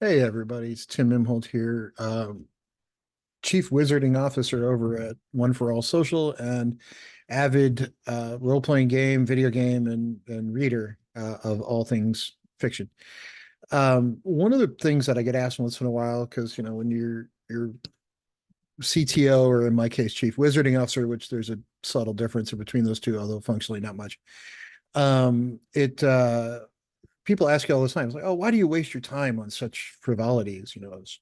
Hey everybody, it's Tim Imholt here, Chief Wizarding Officer over at One for All Social and avid role-playing game, video game, and reader of all things fiction. One of the things that I get asked once in a while, because when you're CTO, or in my case, Chief Wizarding Officer, which there's a subtle difference between those two, although functionally not much. It People ask you all the time, it's like, oh, why do you waste your time on such frivolities? It's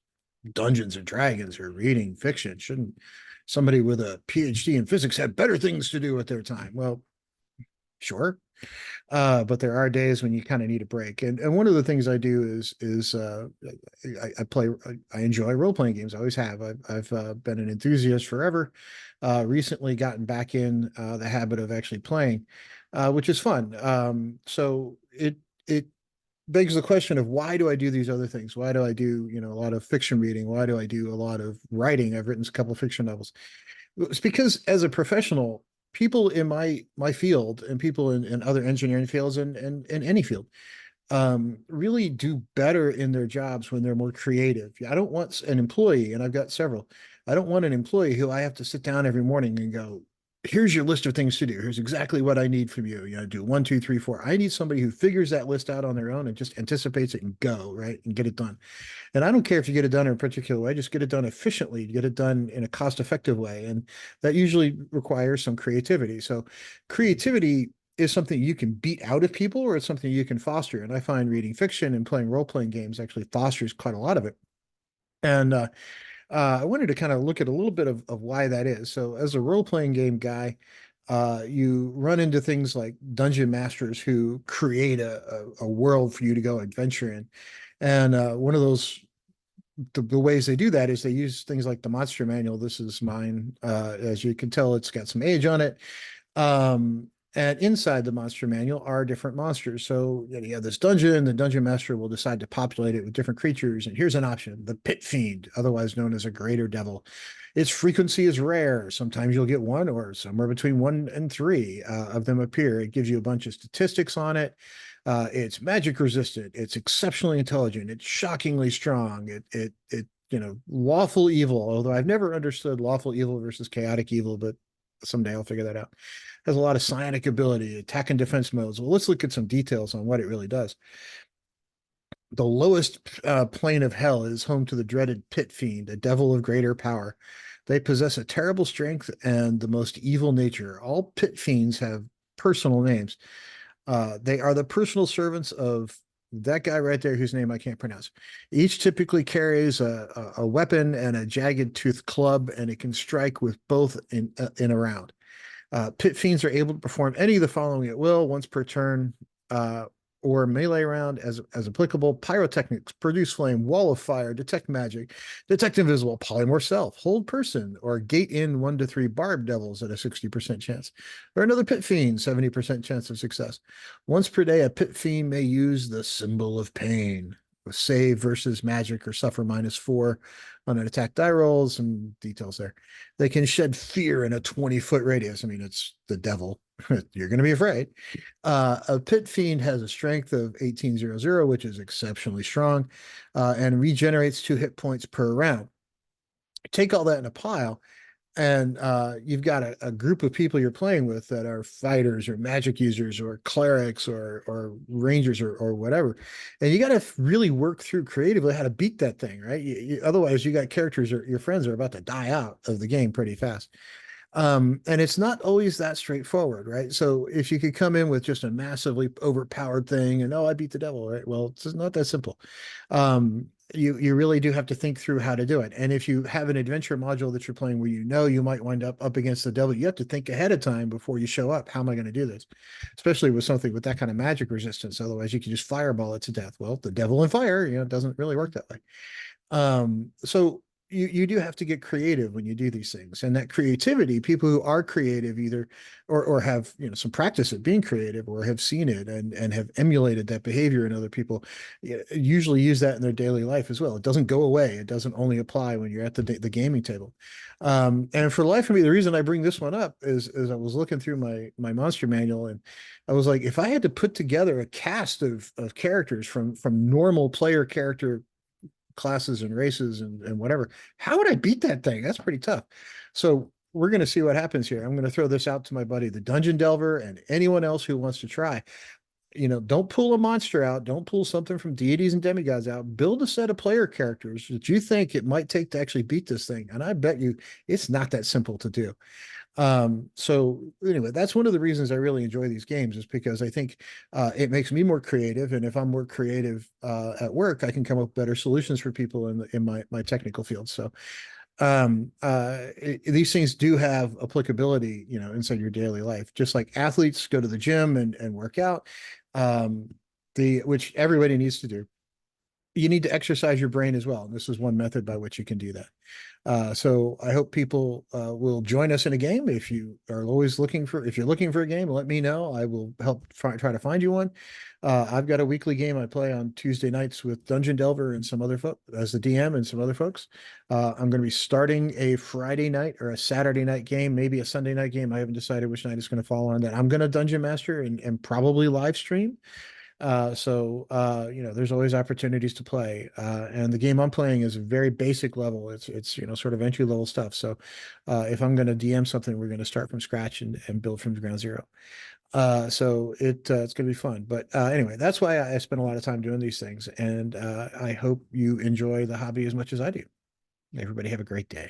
Dungeons and Dragons or reading fiction. Shouldn't somebody with a PhD in physics have better things to do with their time? Well, sure. But there are days when you kind of need a break. And one of the things I do is I enjoy role playing games. I always have. I've been an enthusiast forever. Recently gotten back in the habit of actually playing, which is fun. So it begs the question of, why do I do these other things? Why do I do, a lot of fiction reading? Why do I do a lot of writing? I've written a couple of fiction novels. It's because as a professional, people in my field and people in other engineering fields and in any field really do better in their jobs when they're more creative. I don't want an employee, and I've got several. I don't want an employee who I have to sit down every morning and go, here's your list of things to do. Here's exactly what I need from you. Do one, two, three, four. I need somebody who figures that list out on their own and just anticipates it and go, right, and get it done. And I don't care if you get it done in a particular way, just get it done efficiently, get it done in a cost-effective way. And that usually requires some creativity. So creativity is something you can beat out of people, or it's something you can foster. And I find reading fiction and playing role-playing games actually fosters quite a lot of it. And I wanted to kind of look at a little bit of why that is. So as a role-playing game guy, you run into things like dungeon masters who create a world for you to go adventure in. And one of the ways they do that is they use things like the monster manual. This is mine. As you can tell, it's got some age on it. Um, and inside the monster manual are different monsters. So you have this dungeon, the dungeon master will decide to populate it with different creatures. And here's an option: the pit fiend, otherwise known as a greater devil. Its frequency is rare. Sometimes you'll get one, or somewhere between one and three of them appear. It gives you a bunch of statistics on it. It's magic resistant. It's exceptionally intelligent. It's shockingly strong. Lawful evil. Although I've never understood lawful evil versus chaotic evil, but someday I'll figure that out. Has a lot of psionic ability, attack and defense modes. Well, let's look at some details on what it really does. The lowest plane of hell is home to the dreaded pit fiend, a devil of greater power. They possess a terrible strength and the most evil nature. All pit fiends have personal names. They are the personal servants of that guy right there whose name I can't pronounce. Each typically carries a weapon and a jagged toothed club, and it can strike with both in a round. Pit fiends are able to perform any of the following at will, once per turn, or melee round as applicable: pyrotechnics, produce flame, wall of fire, detect magic, detect invisible, polymorph self, hold person, or gate in 1 to 3 barb devils at a 60% chance. Or another pit fiend, 70% chance of success. Once per day, a pit fiend may use the symbol of pain. Save versus magic or suffer -4 on an attack die roll. Some details there. They can shed fear in a 20-foot radius. I mean, it's the devil. You're going to be afraid. A pit fiend has a strength of 1800, which is exceptionally strong, and regenerates 2 hit points per round. Take all that in a pile, and you've got a group of people you're playing with that are fighters or magic users or clerics or rangers or whatever, and you got to really work through creatively how to beat that thing, right? Otherwise, you got characters, or your friends are about to die out of the game pretty fast. And it's not always that straightforward, right? So if you could come in with just a massively overpowered thing and, oh, I beat the devil, right? Well, it's not that simple. You really do have to think through how to do it. And if you have an adventure module that you're playing where you might wind up against the devil, you have to think ahead of time before you show up. How am I going to do this? Especially with something with that kind of magic resistance. Otherwise, you can just fireball it to death. Well, the devil and fire, it doesn't really work that way. So you do have to get creative when you do these things, and that creativity, people who are creative either or have some practice at being creative, or have seen it and have emulated that behavior in other people, usually use that in their daily life as well. It doesn't go away. It doesn't only apply when you're at the gaming table. And for the life of me, the reason I bring this one up is I was looking through my monster manual, and I was like, if I had to put together a cast of characters from normal player character classes and races and whatever. How would I beat that thing? That's pretty tough. So we're going to see what happens here. I'm going to throw this out to my buddy, the Dungeon Delver, and anyone else who wants to try. Don't pull a monster out. Don't pull something from deities and demigods out. Build a set of player characters that you think it might take to actually beat this thing. And I bet you it's not that simple to do. So anyway, that's one of the reasons I really enjoy these games is because I think it makes me more creative. And if I'm more creative at work, I can come up with better solutions for people in my technical field. So these things do have applicability, inside your daily life, just like athletes go to the gym and work out, um, which everybody needs to do. You need to exercise your brain as well. And this is one method by which you can do that. So I hope people will join us in a game. If you're looking for a game, let me know. I will help try to find you one. I've got a weekly game I play on Tuesday nights with Dungeon Delver and some other folk as the DM and some other folks. I'm going to be starting a Friday night or a Saturday night game, maybe a Sunday night game. I haven't decided which night it's going to fall on that. I'm going to Dungeon Master and probably live stream. There's always opportunities to play. And the game I'm playing is a very basic level. It's sort of entry level stuff. So if I'm going to DM something, we're going to start from scratch and build from ground zero. It's going to be fun. But anyway, that's why I spend a lot of time doing these things. And I hope you enjoy the hobby as much as I do. Everybody have a great day.